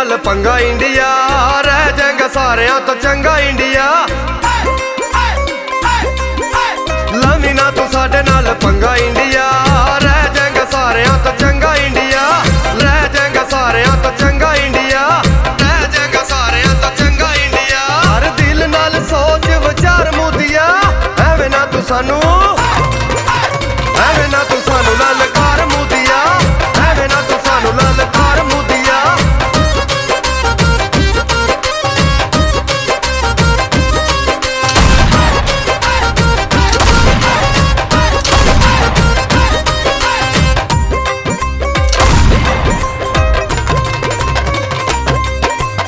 नाल पंगा इंडिया, रह जाएगा सारियां तो चंगा इंडिया। लवी ना तू साडे नाल पंगा इंडिया, रह जाएगा सारियां तो चंगा इंडिया। रह जाएगा सारियां तो चंगा इंडिया, रह जाएगा सारियां तो चंगा इंडिया। हर दिल नाल सोच विचार मुदिया, एवें ना तू सानू, एवें ना तू सानू ललकार मुदिया, एवें ना तू सानू ललकार मुदिया।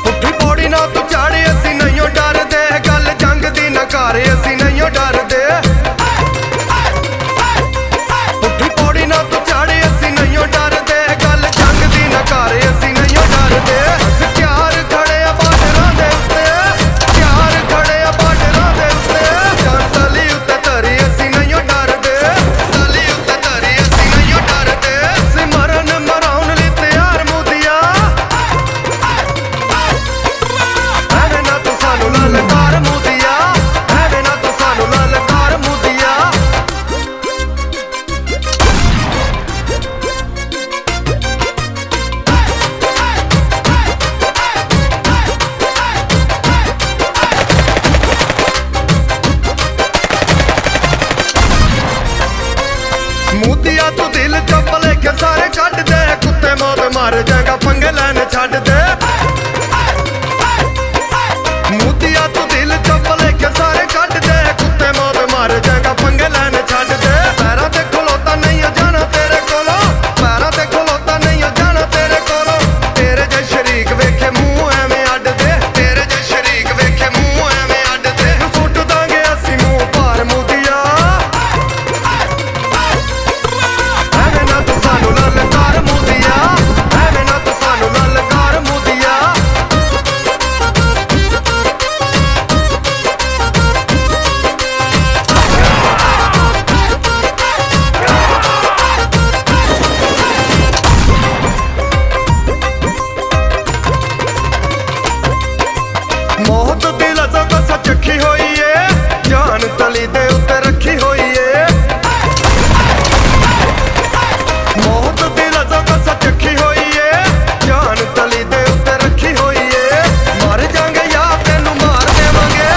पुट्ठी पौड़ी ना तू चाड़े असी नहीं डरदे, गल जंग दी ना कर असी नहीं डरदे। पुट्ठी पौड़ी ना तू चाड़े असी नहीं डरदे, गल जंग दी ना कर असी नहीं डरदे। अस त्यार खड़े आ बार्डरां दे उत्ते, त्यार खड़े आ बार्डरां दे उत्ते। जान तली उत्ते धरी असी नहीं डरदे, तली उत्ते धरी असी नहीं डरदे। असी मरन मराउन लई तैयार मुदिया, एवें ना तू सानू ललकार मुदिया, एवें ना तू सानू ललकार मुदिया। मुदिया तू दिल चो भलेखे सारे कट दे, कुत्ते मौत मार जाएगा पंगे लैन छड्ड दे। मुदिया तू दिल चो भलेखे सारे कट दे, कुत्ते मौत मार जाएगा पंगे लैन छड्ड दे। पैरां ते खलोता नहीं जाना तेरे कोलों, पैरां ते खलोता नहीं जाना तेरे कोलों। तेरे जे शरीक वेखे मूंह एवें अड्ड दे, तेरे जे शरीक वेखे मूंह एवें अड्ड दे। सुੱਟ ਦਾਂਗੇ ਅਸੀਂ ਮੂੰਹ ਭਾਰ ਮੁਦੀਆ, ਐਵੇਂ ਨਾ ਤੂੰ ਸਾਨੂੰ ਲਲਕਾਰ ਮੁਦੀਆ, ਐਵੇਂ ਨਾ ਤੂੰ ਸਾਨੂੰ ਲਲਕਾਰ ਮੁਦੀਆ। मौत दी लज़्ज़त कस चखी होई है, जान तली दे उत्ते रखी होई है। मौत दी लज़्ज़त कस चखी होई है, जान तली दे उत्ते रखी होई है। मर जांगे या तेनू मार देवांगे,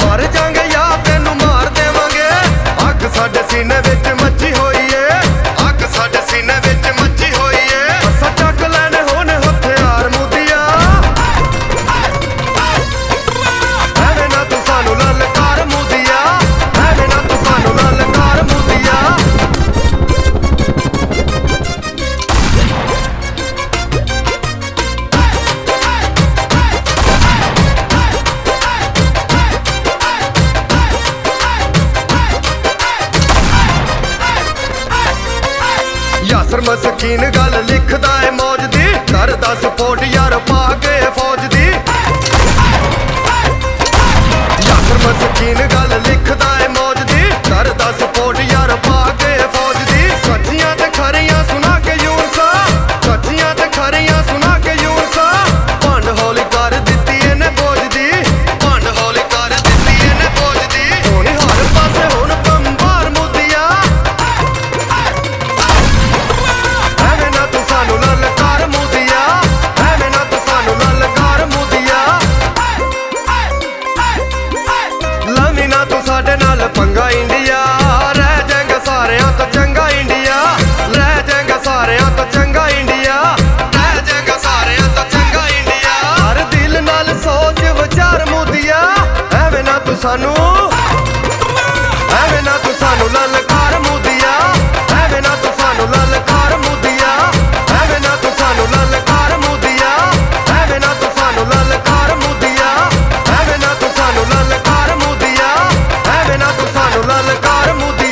मर जांगे या तेनू मार देवांगे। अग साडे सीने विच मची होई है, अग साडे सीने विच मची होई है। असां चक लैने हुण हथियार मुदिया, ਐਵੇਂ ਨਾ ਤੂੰ ਸਾਨੂੰ ਲਲਕਾਰ ਮੁਦੀਆ, ਐਵੇਂ ਨਾ ਤੂੰ ਸਾਨੂੰ ਲਲਕਾਰ ਮੁਦੀਆ। यासर मस्कीन गल लिखदा है मौज दी, करदा सपोर्ट यार पा के फौज दी। यासर मस्कीन गल लिखदा है मौज दी, करदा सपोर्ट यार पा के फौज दी। सच्चियां ते खरियां सुना के यूनसा, सच्चियां ते खरियां सुना के यूनसा। भंड हौली कर दित्ती इहने बोझ दी, भंड हौली कर दित्ती इहने बोझ दी। हुण हर पासे हुण बंबार मुदिया, ਐਵੇਂ ਨਾ ਤੂੰ ਸਾਨੂੰ ਲਲਕਾਰ ਮੁਦੀਆ, ਐਵੇਂ ਨਾ ਤੂੰ ਸਾਨੂੰ ਲਲਕਾਰ ਮੁਦੀਆ। ਲਵੀ ਨਾ ਤੂੰ ਸਾਡੇ ਨਾਲ ਪੰਗਾ ਇੰਡੀਆ, ਰਹਿ ਜਾਏਗਾ ਸਾਰਿਆਂ ਤੋਂ ਚੰਗਾ ਇੰਡੀਆ। ਰਹਿ ਜਾਏਗਾ ਸਾਰਿਆਂ ਤੋਂ ਚੰਗਾ ਇੰਡੀਆ, ਰਹਿ ਜਾਏਗਾ ਸਾਰਿਆਂ ਤੋਂ ਚੰਗਾ ਇੰਡੀਆ। ਹਰ ਦਿਲ ਨਾਲ ਸੋਚ ਵਿਚਾਰ ਮੁਦੀਆ, ਐਵੇਂ ਨਾ ਤੂੰ ਸਾਨੂੰ, ਐਵੇਂ ਨਾ ਤੂੰ ਸਾਨੂੰ ਲਲਕਾਰ ਮੁਦੀਆ, ਐਵੇਂ ਨਾ ਤੂੰ ਸਾਨੂੰ ਲਲਕਾਰ ਮੁਦੀਆ, ਐਵੇਂ ਨਾ ਤੂੰ ਸਾਨੂੰ ਲਲਕਾਰ ਮੁਦੀਆ, ਐਵੇਂ ਨਾ ਤੂੰ ਸਾਨੂੰ ਲਲਕਾਰ ਮੁਦੀਆ, ਐਵੇਂ ਨਾ ਤੂੰ ਸਾਨੂੰ ਲਲਕਾਰ ਮੁਦੀਆ, ਐਵੇਂ ਨਾ ਤੂੰ ਸਾਨੂੰ ਲਲਕਾਰ ਮੁਦੀਆ।